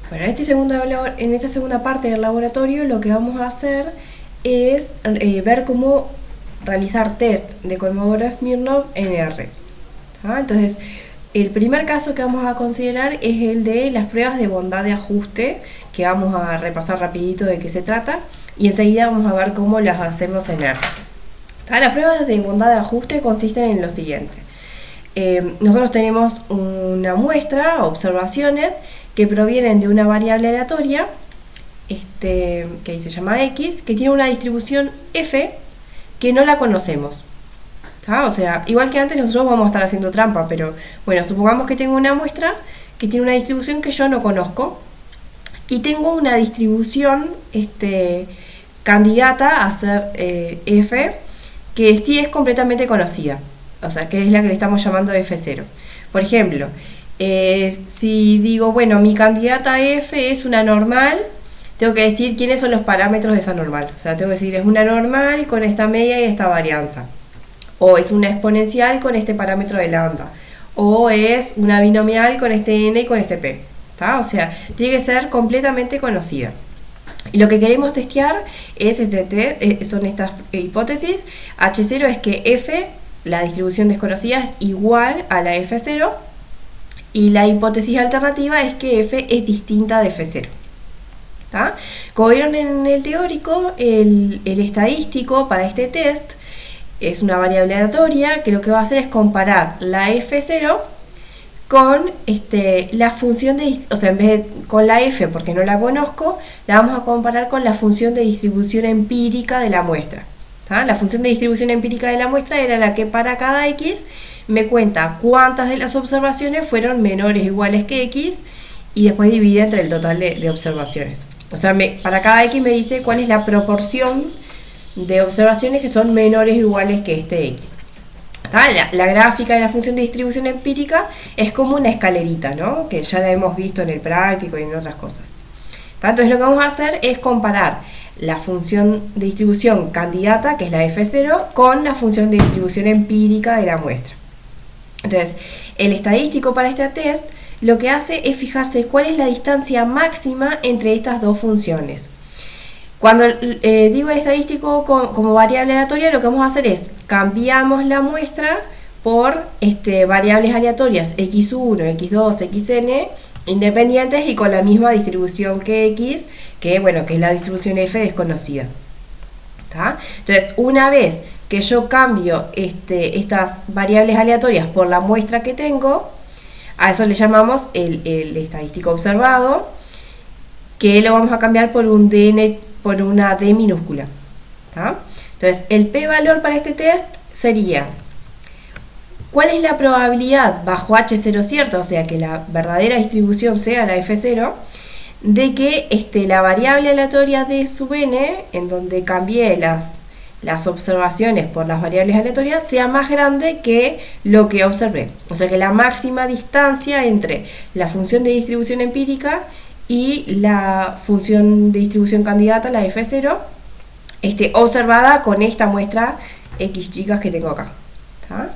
Bueno, en esta segunda parte del laboratorio lo que vamos a hacer es ver cómo realizar test de Kolmogorov-Smirnov en R. ¿tá? Entonces, el primer caso que vamos a considerar es el de las pruebas de bondad de ajuste, que vamos a repasar rapidito de qué se trata, y enseguida vamos a ver cómo las hacemos en R. Las pruebas de bondad de ajuste consisten en lo siguiente. Nosotros tenemos una muestra, observaciones, que provienen de una variable aleatoria, que ahí se llama X, que tiene una distribución F que no la conocemos. ¿tá? O sea, igual que antes nosotros vamos a estar haciendo trampa, pero bueno, supongamos que tengo una muestra que tiene una distribución que yo no conozco y tengo una distribución candidata a ser F que sí es completamente conocida, o sea, que es la que le estamos llamando F0. Por ejemplo, si digo, bueno, mi candidata F es una normal, tengo que decir quiénes son los parámetros de esa normal. O sea, tengo que decir, es una normal con esta media y esta varianza. O es una exponencial con este parámetro de lambda. O es una binomial con este n y con este p. ¿tá? O sea, tiene que ser completamente conocida. Y lo que queremos testear es son estas hipótesis. H0 es que F, la distribución desconocida, es igual a la F0. Y la hipótesis alternativa es que F es distinta de F0. ¿tá? Como vieron en el teórico, el estadístico para este test es una variable aleatoria que lo que va a hacer es comparar la F0 con la función de, o sea, en vez de con la F, porque no la conozco, la vamos a comparar con la función de distribución empírica de la muestra. ¿tá? La función de distribución empírica de la muestra era la que para cada X me cuenta cuántas de las observaciones fueron menores o iguales que X y después divide entre el total de observaciones. O sea, para cada X me dice cuál es la proporción de observaciones que son menores o iguales que este X. La gráfica de la función de distribución empírica es como una escalerita, ¿no? Que ya la hemos visto en el práctico y en otras cosas. Entonces lo que vamos a hacer es comparar la función de distribución candidata, que es la F0, con la función de distribución empírica de la muestra. Entonces, el estadístico para este test lo que hace es fijarse cuál es la distancia máxima entre estas dos funciones. Cuando digo el estadístico como variable aleatoria, lo que vamos a hacer es cambiamos la muestra por variables aleatorias x1, x2, xn independientes y con la misma distribución que x, que bueno, que es la distribución f desconocida. ¿tá? Entonces, una vez que yo cambio estas variables aleatorias por la muestra que tengo, a eso le llamamos el estadístico observado, que lo vamos a cambiar por un dn, por una d minúscula. ¿tá? Entonces, el p-valor para este test sería ¿cuál es la probabilidad bajo H0 cierta, o sea que la verdadera distribución sea la F0, de que la variable aleatoria d sub n, en donde cambié las observaciones por las variables aleatorias, sea más grande que lo que observé? O sea que la máxima distancia entre la función de distribución empírica y la función de distribución candidata, la F0, observada con esta muestra X chicas que tengo acá. ¿tá?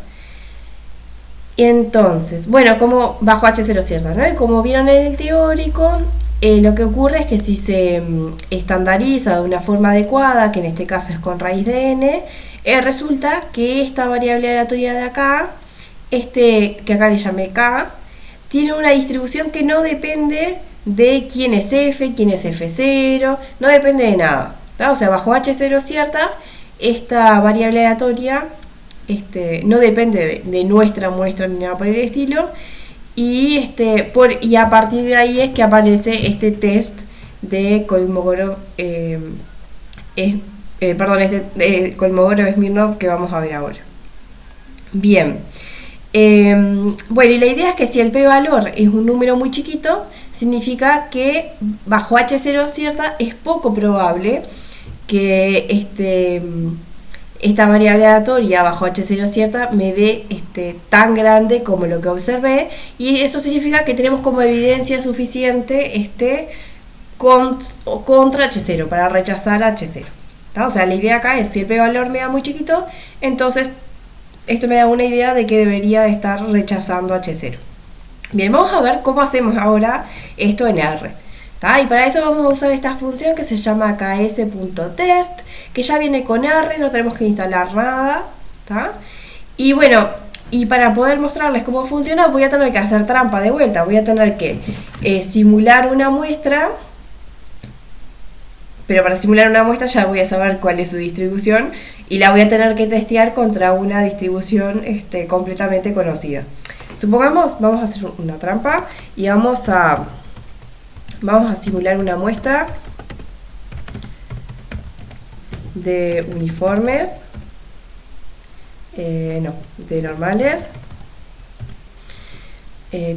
Entonces, bueno, como bajo H0 cierta, ¿no? Y como vieron en el teórico, lo que ocurre es que si se estandariza de una forma adecuada, que en este caso es con raíz de n, resulta que esta variable aleatoria de acá, que acá le llamé k, tiene una distribución que no depende de quién es f, quién es f0, no depende de nada. ¿tá? O sea, bajo H0 cierta, esta variable aleatoria no depende de nuestra muestra ni nada por el estilo, y a partir de ahí es que aparece este test de Kolmogorov-Smirnov que vamos a ver ahora. Bien, bueno, y la idea es que si el p-valor es un número muy chiquito, significa que bajo H0 cierta es poco probable que esta variable aleatoria bajo H0 cierta me dé tan grande como lo que observé, y eso significa que tenemos como evidencia suficiente contra H0 para rechazar H0. ¿tá? O sea, la idea acá es si el p-valor me da muy chiquito, entonces esto me da una idea de que debería estar rechazando H0. Bien, vamos a ver cómo hacemos ahora esto en R. ¿tá? Y para eso vamos a usar esta función que se llama ks.test, que ya viene con R, no tenemos que instalar nada, ¿tá? Y bueno, y para poder mostrarles cómo funciona voy a tener que hacer trampa de vuelta, voy a tener que simular una muestra, pero para simular una muestra ya voy a saber cuál es su distribución y la voy a tener que testear contra una distribución completamente conocida. Supongamos, vamos a hacer una trampa y vamos a simular una muestra de uniformes, de normales,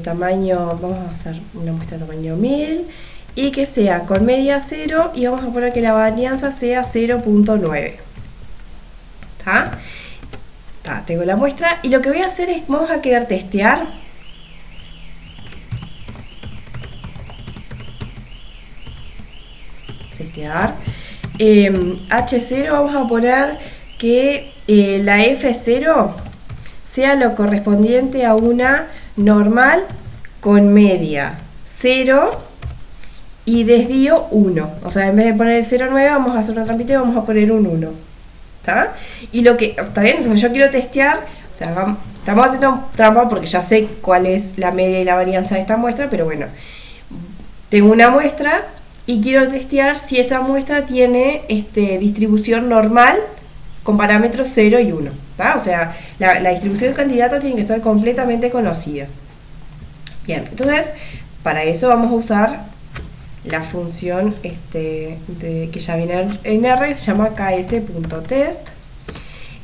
tamaño, vamos a hacer una muestra de tamaño 1000 y que sea con media 0 y vamos a poner que la varianza sea 0.9. ¿Tá? Tengo la muestra y lo que voy a hacer es, vamos a querer testear H0, vamos a poner que la F0 sea lo correspondiente a una normal con media 0 y desvío 1. O sea, en vez de poner el 0,9 vamos a hacer una trampita y vamos a poner un 1. ¿Está? Y lo que, ¿está bien? O sea, yo quiero testear, o sea, estamos haciendo trampa porque ya sé cuál es la media y la varianza de esta muestra, pero bueno, tengo una muestra y quiero testear si esa muestra tiene distribución normal con parámetros 0 y 1. ¿Tá? O sea, la distribución candidata tiene que ser completamente conocida. Bien, entonces, para eso vamos a usar la función que ya viene en R, que se llama ks.test.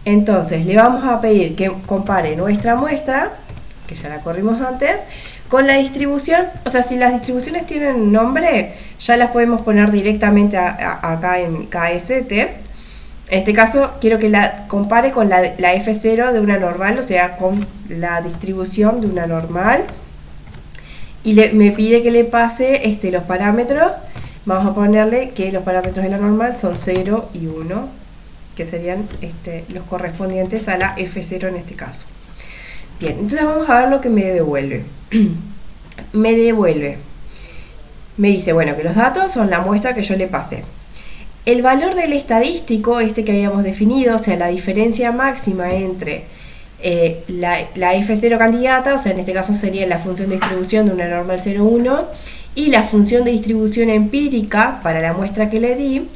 Entonces, le vamos a pedir que compare nuestra muestra, que ya la corrimos antes, con la distribución. O sea, si las distribuciones tienen nombre, ya las podemos poner directamente acá en ks.test. En este caso, quiero que la compare con la F0 de una normal, o sea, con la distribución de una normal. Y me pide que le pase los parámetros. Vamos a ponerle que los parámetros de la normal son 0 y 1, que serían los correspondientes a la F0 en este caso. Bien, entonces vamos a ver lo que me devuelve. Me dice, bueno, que los datos son la muestra que yo le pasé. El valor del estadístico, que habíamos definido, o sea, la diferencia máxima entre la F0 candidata, o sea, en este caso sería la función de distribución de una normal 0,1, y la función de distribución empírica para la muestra que le di,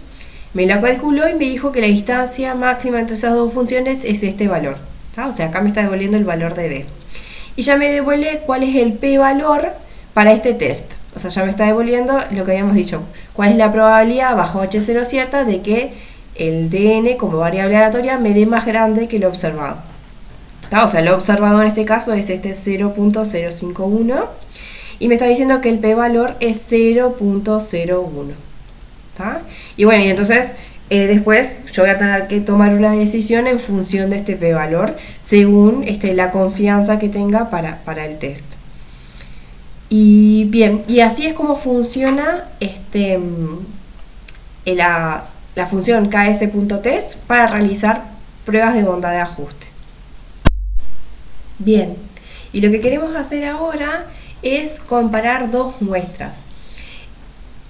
me la calculó y me dijo que la distancia máxima entre esas dos funciones es este valor. ¿Tá? O sea, acá me está devolviendo el valor de D. Y ya me devuelve cuál es el p-valor para este test. O sea, ya me está devolviendo lo que habíamos dicho. ¿Cuál es la probabilidad bajo H0 cierta de que el DN como variable aleatoria me dé más grande que lo observado? ¿Tá? O sea, lo observado en este caso es 0.051 y me está diciendo que el p-valor es 0.01. ¿Tá? Y bueno, y entonces después yo voy a tener que tomar una decisión en función de este p-valor según la confianza que tenga para el test. Y bien, y así es como funciona la función ks.test para realizar pruebas de bondad de ajuste. Bien, y lo que queremos hacer ahora es comparar dos muestras.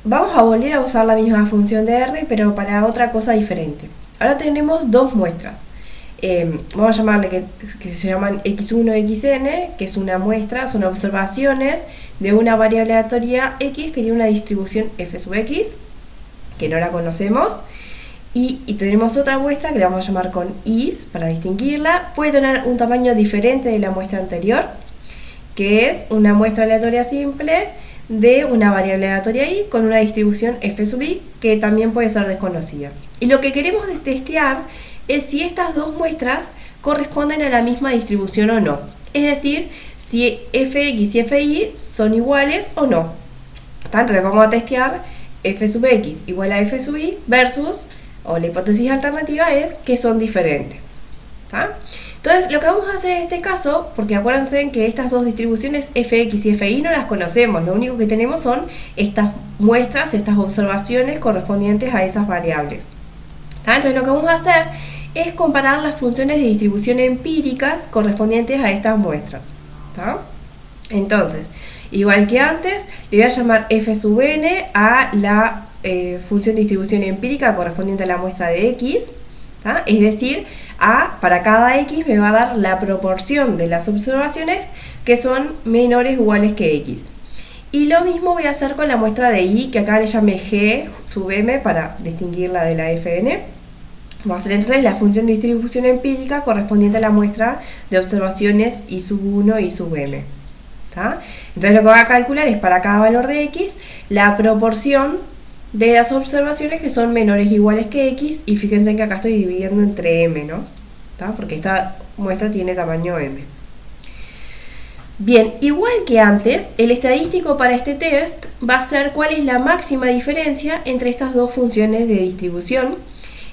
Vamos a volver a usar la misma función de R, pero para otra cosa diferente. Ahora tenemos dos muestras. Vamos a llamarle que se llaman x1 y xn, que es una muestra, son observaciones de una variable aleatoria x que tiene una distribución f sub x, que no la conocemos, y tenemos otra muestra que la vamos a llamar con is para distinguirla. Puede tener un tamaño diferente de la muestra anterior, que es una muestra aleatoria simple de una variable aleatoria y con una distribución f sub i que también puede ser desconocida. Y lo que queremos testear es si estas dos muestras corresponden a la misma distribución o no. Es decir, si fx y fi son iguales o no. Entonces vamos a testear f sub x igual a f sub i versus, o la hipótesis alternativa es que son diferentes. ¿Tá? Entonces lo que vamos a hacer en este caso, porque acuérdense que estas dos distribuciones fx y fi no las conocemos, lo único que tenemos son estas muestras, estas observaciones correspondientes a esas variables. ¿Tá? Entonces lo que vamos a hacer es comparar las funciones de distribución empíricas correspondientes a estas muestras. ¿Tá? Entonces, Igual que antes, le voy a llamar f sub n a la función de distribución empírica correspondiente a la muestra de x. ¿tá? Es decir, para cada x me va a dar la proporción de las observaciones que son menores o iguales que x. Y lo mismo voy a hacer con la muestra de y, que acá le llamé g sub m para distinguirla de la fn. Vamos a hacer entonces la función de distribución empírica correspondiente a la muestra de observaciones y sub 1 y sub m. ¿tá? Entonces lo que voy a calcular es para cada valor de x la proporción de las observaciones que son menores o iguales que x, y fíjense que acá estoy dividiendo entre m, ¿no? ¿tá? Porque esta muestra tiene tamaño m. Bien, igual que antes, el estadístico para este test va a ser cuál es la máxima diferencia entre estas dos funciones de distribución,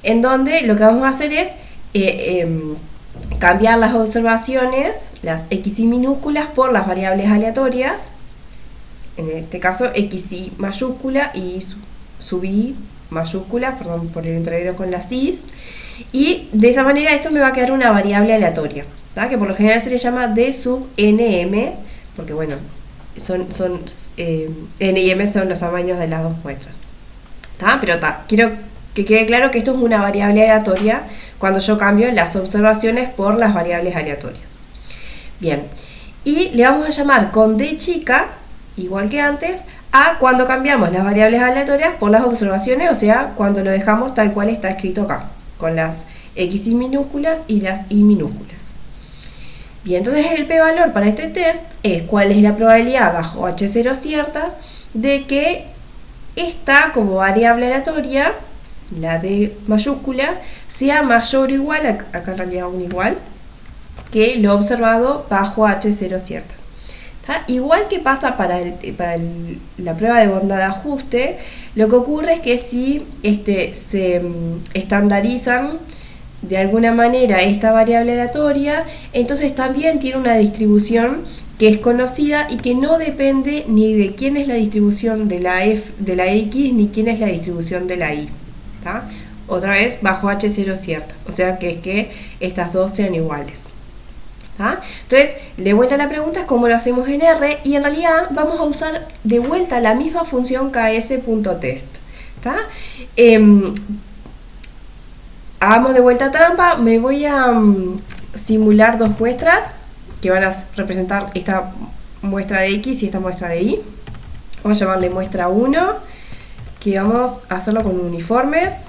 en donde lo que vamos a hacer es cambiar las observaciones, las xy minúsculas, por las variables aleatorias, en este caso xy mayúscula y sub i mayúscula, perdón por el entrevero con las i's, y de esa manera esto me va a quedar una variable aleatoria, ¿tá? Que por lo general se le llama d sub nm, porque bueno, n y m son los tamaños de las dos muestras, ¿tá? Pero quiero que quede claro que esto es una variable aleatoria cuando yo cambio las observaciones por las variables aleatorias. Bien, y le vamos a llamar con d chica, igual que antes, a cuando cambiamos las variables aleatorias por las observaciones, o sea, cuando lo dejamos tal cual está escrito acá, con las xy minúsculas y las y minúsculas. Bien, entonces el p-valor para este test es cuál es la probabilidad bajo h0 cierta de que esta como variable aleatoria, la d mayúscula, sea mayor o igual, acá en realidad un igual, que lo observado bajo h0 cierta. Igual que pasa para la prueba de bondad de ajuste, lo que ocurre es que si se estandarizan de alguna manera esta variable aleatoria, entonces también tiene una distribución que es conocida y que no depende ni de quién es la distribución de la x ni quién es la distribución de la y. ¿tá? Otra vez bajo h0 cierta, o sea que es que estas dos sean iguales. ¿tá? Entonces, de vuelta a la pregunta es cómo lo hacemos en R, y en realidad vamos a usar de vuelta la misma función ks.test. Hagamos de vuelta trampa, me voy a simular dos muestras que van a representar esta muestra de x y esta muestra de y. Vamos a llamarle muestra 1, que vamos a hacerlo con uniformes.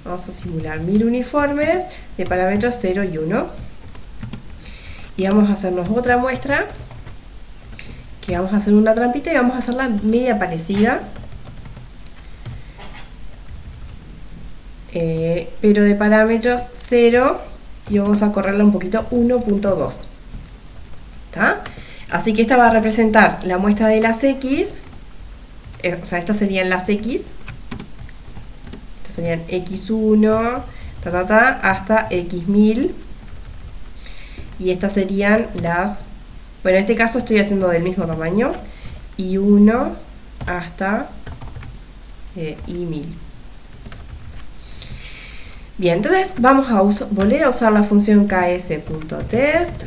Vamos a simular 1000 uniformes de parámetros 0 y 1. Y vamos a hacernos otra muestra, que vamos a hacer una trampita y vamos a hacerla media parecida, pero de parámetros 0, y vamos a correrla un poquito 1.2. Así que esta va a representar la muestra de las x, o sea, estas serían las x, estas serían x1, hasta x1000. Y estas serían las, bueno, en este caso estoy haciendo del mismo tamaño, y1 hasta y1000. Bien, entonces vamos a volver a usar la función ks.test,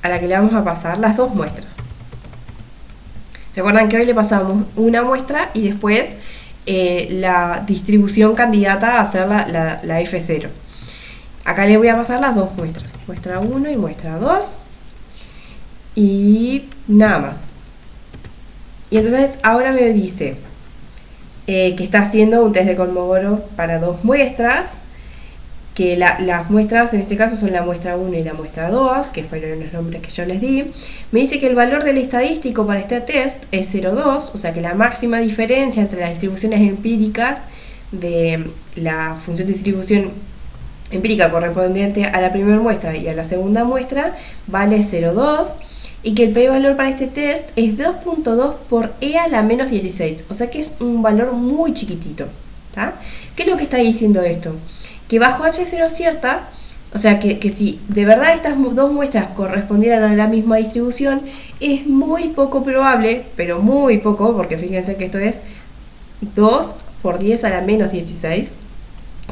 a la que le vamos a pasar las dos muestras. ¿Se acuerdan que hoy le pasamos una muestra y después la distribución candidata a hacer la f0? Acá le voy a pasar las dos muestras, muestra 1 y muestra 2, y nada más. Y entonces ahora me dice que está haciendo un test de Kolmogorov para dos muestras, que las muestras en este caso son la muestra 1 y la muestra 2, que fueron los nombres que yo les di. Me dice que el valor del estadístico para este test es 0,2, o sea que la máxima diferencia entre las distribuciones empíricas de la función de distribución empírica correspondiente a la primera muestra y a la segunda muestra vale 0,2, y que el p-valor para este test es 2.2 por e a la menos 16, o sea que es un valor muy chiquitito. ¿Qué es lo que está diciendo esto? Que bajo h0 cierta, o sea que si de verdad estas dos muestras correspondieran a la misma distribución, es muy poco probable, pero muy poco, porque fíjense que esto es 2 por 10 a la menos 16,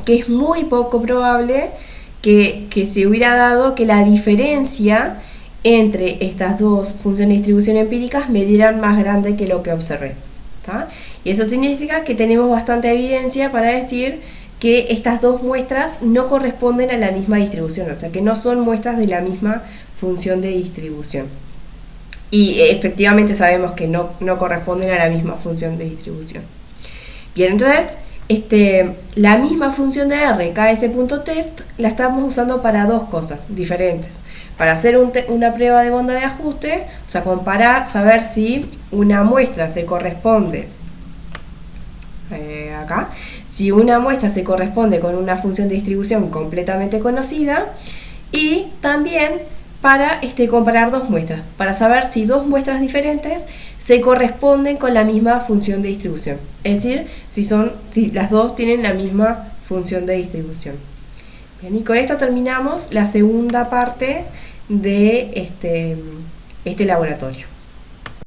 que es muy poco probable que se hubiera dado que la diferencia entre estas dos funciones de distribución empíricas me dieran más grande que lo que observé. ¿Tá? Y eso significa que tenemos bastante evidencia para decir que estas dos muestras no corresponden a la misma distribución, o sea que no son muestras de la misma función de distribución. Y efectivamente sabemos que no corresponden a la misma función de distribución. Bien, entonces la misma función de R, ks.test, la estamos usando para dos cosas diferentes. Para hacer una prueba de banda de ajuste, o sea, comparar, saber si una muestra se corresponde acá, si una muestra se corresponde con una función de distribución completamente conocida, y también para comparar dos muestras, para saber si dos muestras diferentes se corresponden con la misma función de distribución, es decir, si las dos tienen la misma función de distribución. Bien, y con esto terminamos la segunda parte de este laboratorio.